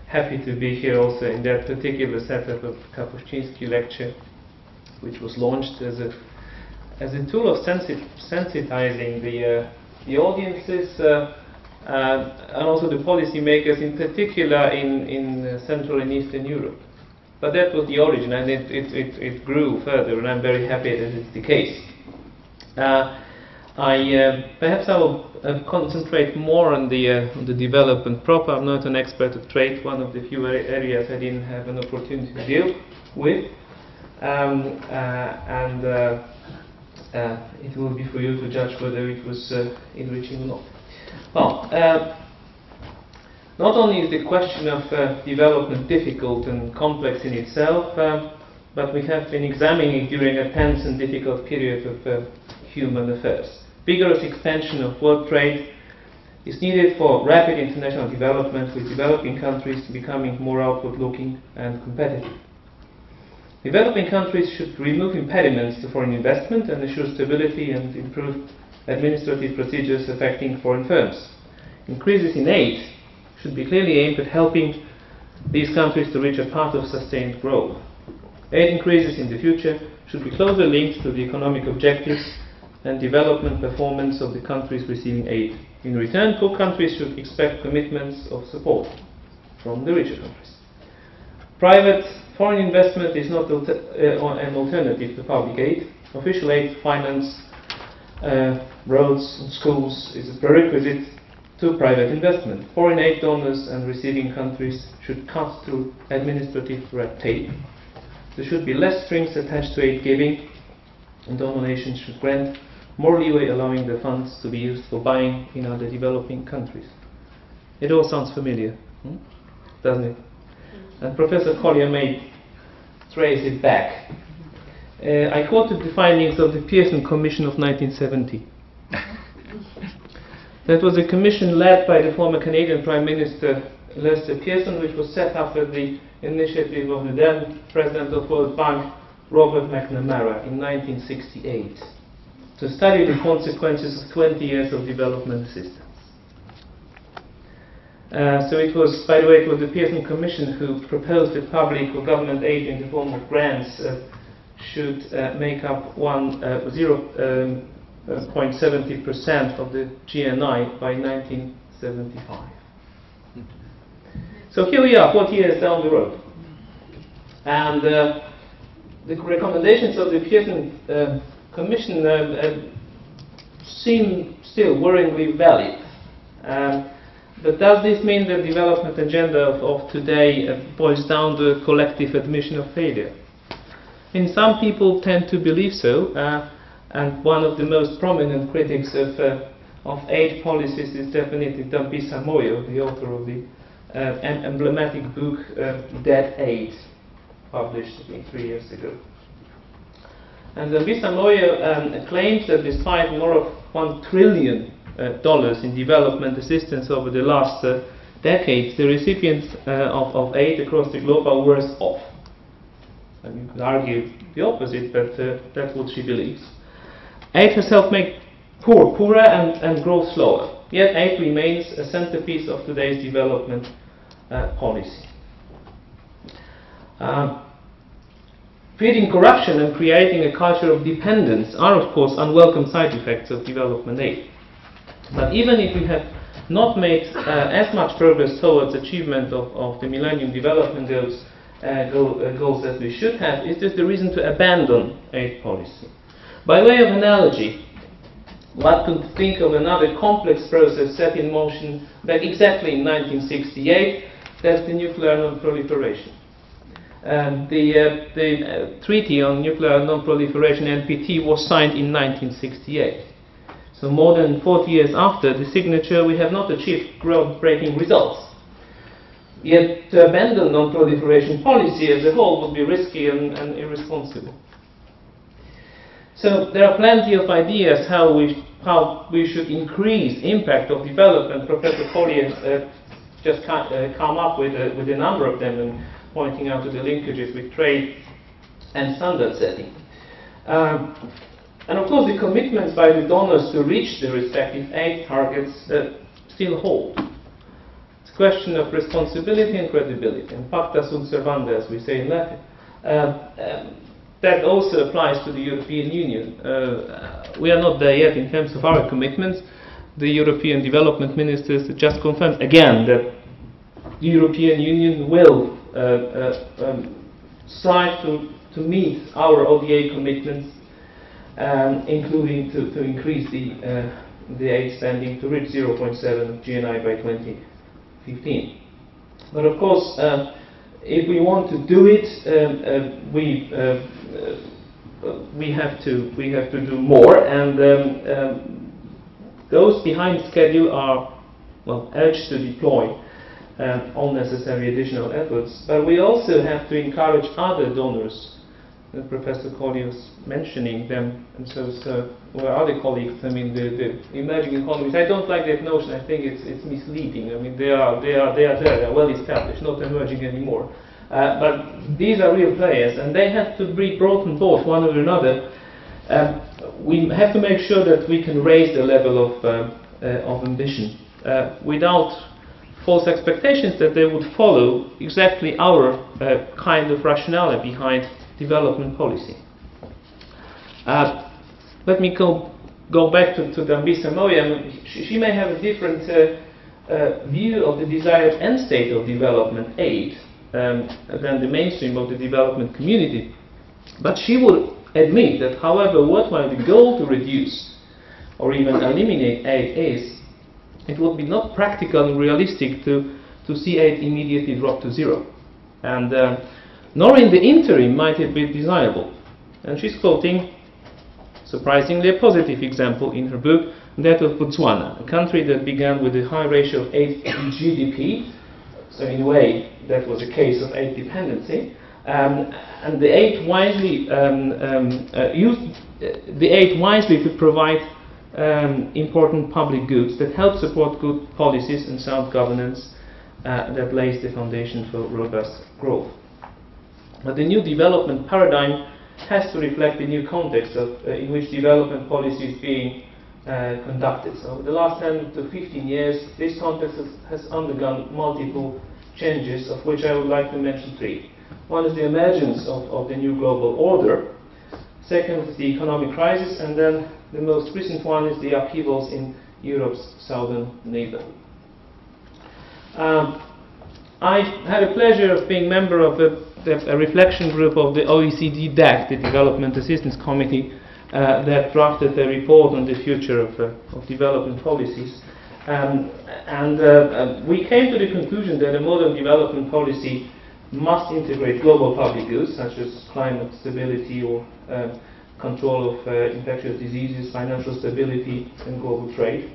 happy to be here also in that particular setup of Kapuscinski lecture, which was launched as a tool of sensitizing the audiences and also the policymakers, in particular in Central and Eastern Europe. But that was the origin, and it grew further, and I'm very happy that it's the case. Perhaps I will concentrate more on the development proper. I'm not an expert of trade, one of the few areas I didn't have an opportunity to deal with, it will be for you to judge whether it was enriching or not. Well, not only is the question of development difficult and complex in itself, but we have been examining it during a tense and difficult period of human affairs. Vigorous expansion of world trade is needed for rapid international development, with developing countries becoming more outward-looking and competitive. Developing countries should remove impediments to foreign investment and ensure stability and improve administrative procedures affecting foreign firms. Increases in aid should be clearly aimed at helping these countries to reach a path of sustained growth. Aid increases in the future should be closely linked to the economic objectives and development performance of the countries receiving aid. In return, poor countries should expect commitments of support from the richer countries. Private foreign investment is not an alternative to public aid. Official aid, finance, roads and schools is a prerequisite to private investment. Foreign aid donors and receiving countries should cut through administrative red tape. There should be less strings attached to aid giving, and donor nations should grant more leeway, allowing the funds to be used for buying in other developing countries. It all sounds familiar, doesn't it? And Professor Collier may trace it back. I quoted the findings of the Pearson Commission of 1970. That was a commission led by the former Canadian Prime Minister Lester Pearson, which was set up at the initiative of the then President of the World Bank, Robert McNamara, in 1968, to study the consequences of 20 years of development assistance. So it was, by the way, it was the Pearson Commission who proposed that public or government aid in the form of grants should make up 0.70% of the GNI by 1975. So here we are, 40 years down the road. And the recommendations of the Pearson Commission seem still worryingly valid. But does this mean the development agenda of today boils down to a collective admission of failure? And some people tend to believe so, and one of the most prominent critics of aid policies is definitely Dambisa Moyo, the author of the emblematic book Dead Aid, published 3 years ago. And Dambisa Moyo claims that despite more of $1 trillion in development assistance over the last decades, the recipients of aid across the globe are worse off. And you could argue the opposite, but that's what she believes. Aid has helped make poorer and grow slower. Yet aid remains a centerpiece of today's development policy. Feeding corruption and creating a culture of dependence are, of course, unwelcome side effects of development aid. But even if we have not made as much progress towards achievement of the Millennium Development Goals as we should have, is this the reason to abandon aid policy? By way of analogy, one could think of another complex process set in motion back exactly in 1968, that's the nuclear non-proliferation. The Treaty on Nuclear Non-Proliferation, NPT, was signed in 1968. So more than 40 years after the signature, we have not achieved groundbreaking results. Yet to abandon non-proliferation policy as a whole would be risky and irresponsible. So there are plenty of ideas how we should increase impact of development. Professor Collier just come up with a number of them, and pointing out to the linkages with trade and standard setting. And of course, the commitments by the donors to reach the respective aid targets still hold. It's question of responsibility and credibility, and pacta sunt servanda, as we say in Latin. That also applies to the European Union. We are not there yet in terms of our commitments. The European development ministers just confirmed again that the European Union will strive to meet our ODA commitments, including to increase the aid spending to reach 0.7 of GNI by 2015. But of course, if we want to do it, we have to do more, and those behind schedule are urged to deploy all necessary additional efforts. But we also have to encourage other donors. Professor Collier was mentioning them, and so were other colleagues. I mean, the emerging economies. I don't like that notion. I think it's misleading. I mean, they are there. They are well established, not emerging anymore. But these are real players, and they have to be brought on board one or another. We have to make sure that we can raise the level of ambition without false expectations that they would follow exactly our kind of rationale behind development policy. Let me go back to Dambisa Moya. She may have a different view of the desired end state of development aid than the mainstream of the development community. But she will admit that however worthwhile the goal to reduce or even eliminate aid is, it would be not practical and realistic to see aid immediately drop to zero. And nor in the interim might it be desirable. And she's quoting, surprisingly, a positive example in her book, that of Botswana, a country that began with a high ratio of aid to GDP. So in a way, that was a case of aid dependency. And the aid wisely used the aid wisely to provide important public goods that help support good policies and sound governance that lays the foundation for robust growth. But the new development paradigm has to reflect the new context in which development policy is being conducted. So over the last 10 to 15 years, this context has undergone multiple changes, of which I would like to mention three. One is the emergence of the new global order. Second is the economic crisis, and then the most recent one is the upheavals in Europe's southern neighborhood. I had the pleasure of being member of a reflection group of the OECD DAC, the Development Assistance Committee, that drafted a report on the future of development policies. We came to the conclusion that a modern development policy must integrate global public goods such as climate stability or control of infectious diseases, financial stability, and global trade.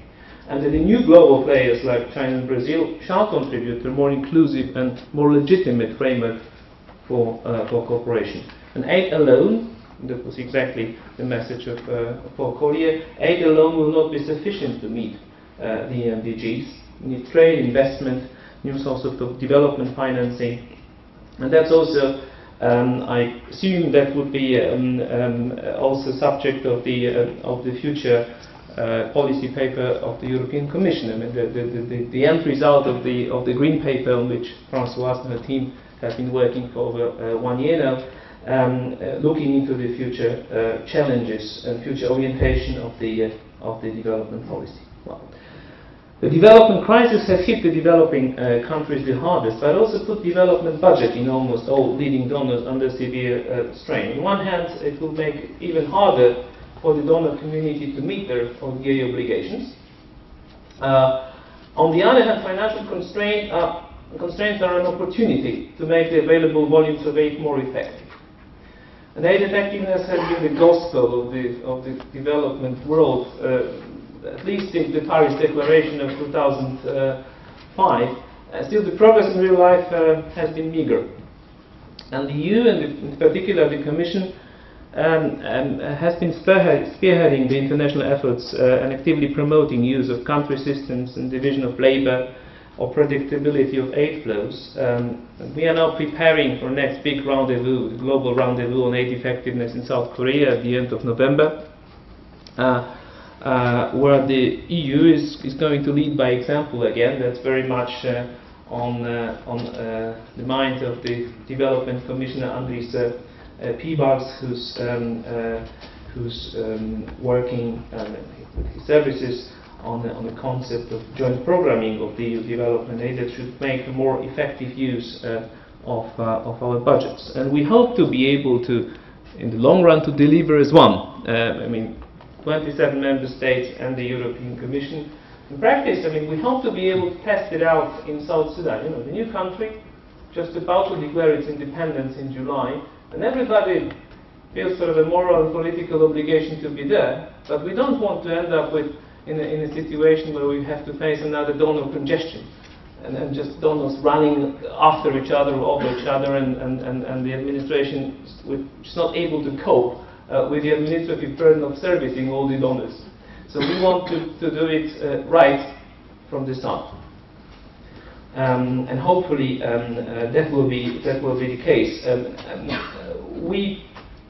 And that the new global players like China and Brazil shall contribute to a more inclusive and more legitimate framework for cooperation. And aid alone, that was exactly the message of Paul Collier, aid alone will not be sufficient to meet the MDGs. We need trade, investment, new sources of development financing. And that's also, I assume, that would be also subject of the future policy paper of the European Commission. I mean, the end result of the green paper on which Françoise and her team have been working for over 1 year now, looking into the future challenges and future orientation of the development policy. Well, the development crisis has hit the developing countries the hardest, but also put development budget in almost all leading donors under severe strain. On one hand, it will make it even harder for the donor community to meet their ODA obligations. On the other hand, financial constraints are an opportunity to make the available volumes of aid more effective. And aid effectiveness has been the gospel of the development world, at least in the Paris Declaration of 2005. Still, the progress in real life has been meager. And the EU, and in particular the Commission, has been spearheading the international efforts and actively promoting use of country systems and division of labor or predictability of aid flows. We are now preparing for next big rendezvous, the global rendezvous on aid effectiveness in South Korea at the end of November, where the EU is going to lead by example again. That's very much the mind of the Development Commissioner Andris Piebalgs, who's working with his services on the concept of joint programming of the EU development aid that should make a more effective use of our budgets. And we hope to be able to, in the long run, to deliver as one. 27 member states and the European Commission. In practice, we hope to be able to test it out in South Sudan. The new country, just about to declare its independence in July, and everybody feels sort of a moral and political obligation to be there, but we don't want to end up in a situation where we have to face another donor congestion, and just donors running after each other or over each other, and the administration is not able to cope with the administrative burden of servicing all the donors. So we want to do it right from the start, and hopefully that will be the case. We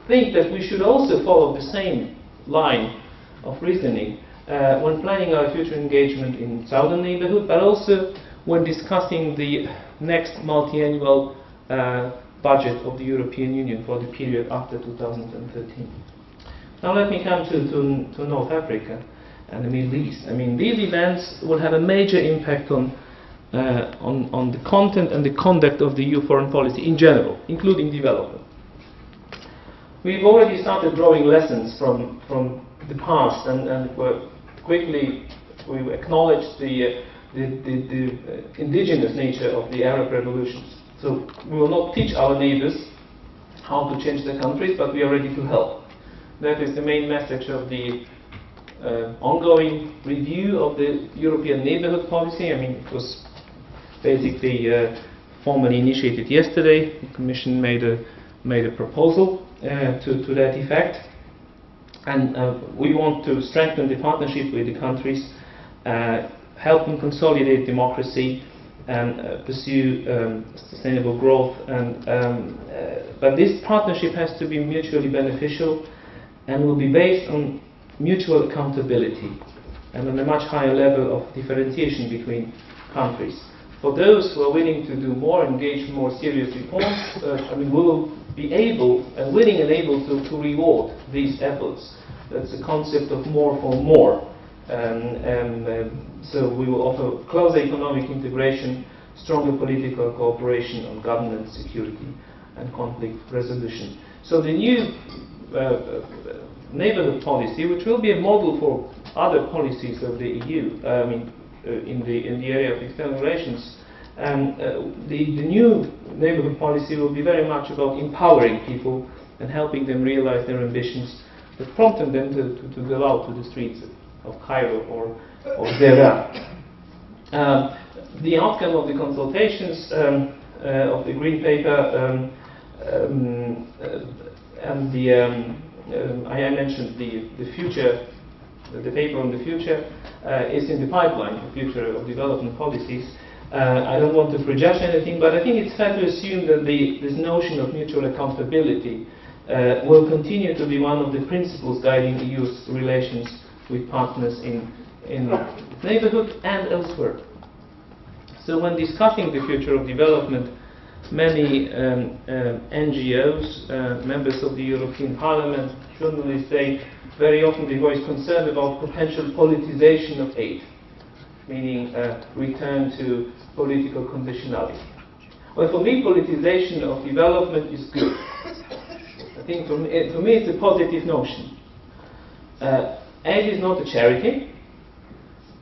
think that we should also follow the same line of reasoning when planning our future engagement in southern neighborhood, but also when discussing the next multi-annual budget of the European Union for the period after 2013. Now let me come to North Africa and the Middle East. These events will have a major impact on the content and the conduct of the EU foreign policy in general, including development. We've already started drawing lessons from the past, and we acknowledge the indigenous nature of the Arab revolutions. So we will not teach our neighbors how to change their countries, but we are ready to help. That is the main message of the ongoing review of the European neighborhood policy. It was basically formally initiated yesterday. The Commission made a proposal to that effect, and we want to strengthen the partnership with the countries, help them consolidate democracy, and pursue sustainable growth. But this partnership has to be mutually beneficial and will be based on mutual accountability and on a much higher level of differentiation between countries. For those who are willing to do more, engage in more serious reforms, we will be able and willing and able to reward these efforts. That's the concept of more for more. So we will offer closer economic integration, stronger political cooperation on governance, security, and conflict resolution. So the new neighborhood policy, which will be a model for other policies of the EU, in the area of external relations, the new neighborhood policy will be very much about empowering people and helping them realize their ambitions, but prompting them to go out to the streets of Cairo or Zera. The outcome of the consultations of the Green Paper and I mentioned the future, the paper on the future is in the pipeline, the future of development policies. I don't want to prejudge anything, but I think it's fair to assume that this notion of mutual accountability will continue to be one of the principles guiding the EU's relations with partners in neighborhood and elsewhere. So when discussing the future of development, many NGOs, members of the European Parliament, journalists, they very often voice concern about potential politicization of aid, meaning return to political conditionality. Well, for me, politicization of development is good. I think for me it's a positive notion. Aid is not a charity.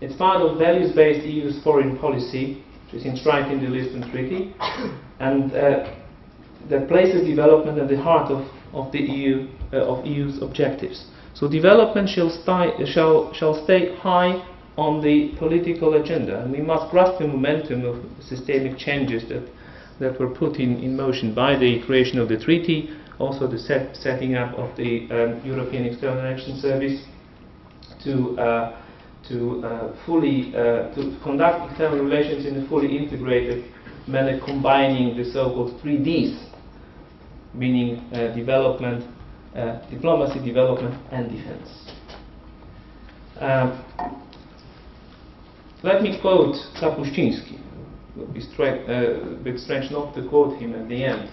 It's part of values-based EU's foreign policy, which is enshrined in the Lisbon Treaty, and that places development at the heart of the EU's objectives. So development shall stay high on the political agenda, and we must grasp the momentum of systemic changes that were put in motion by the creation of the treaty, also the setting up of the European External Action Service to conduct external relations in a fully integrated manner, combining the so-called 3Ds, meaning development, diplomacy, development, and defense. Let me quote Kapuscinski, would be a bit strange not to quote him at the end.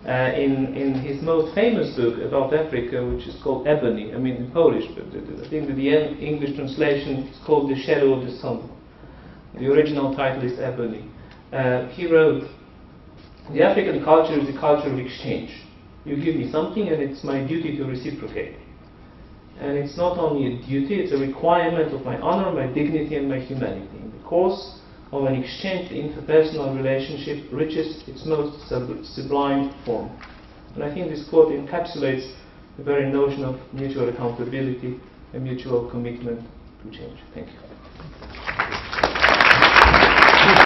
In his most famous book about Africa, which is called Ebony, I mean in Polish, but I think that the English translation is called The Shadow of the Sun. The original title is Ebony. He wrote, "The African culture is a culture of exchange. You give me something and it's my duty to reciprocate. And it's not only a duty, it's a requirement of my honor, my dignity and my humanity. In the course of an exchange, the interpersonal relationship reaches its most sublime form." And I think this quote encapsulates the very notion of mutual accountability and mutual commitment to change. Thank you.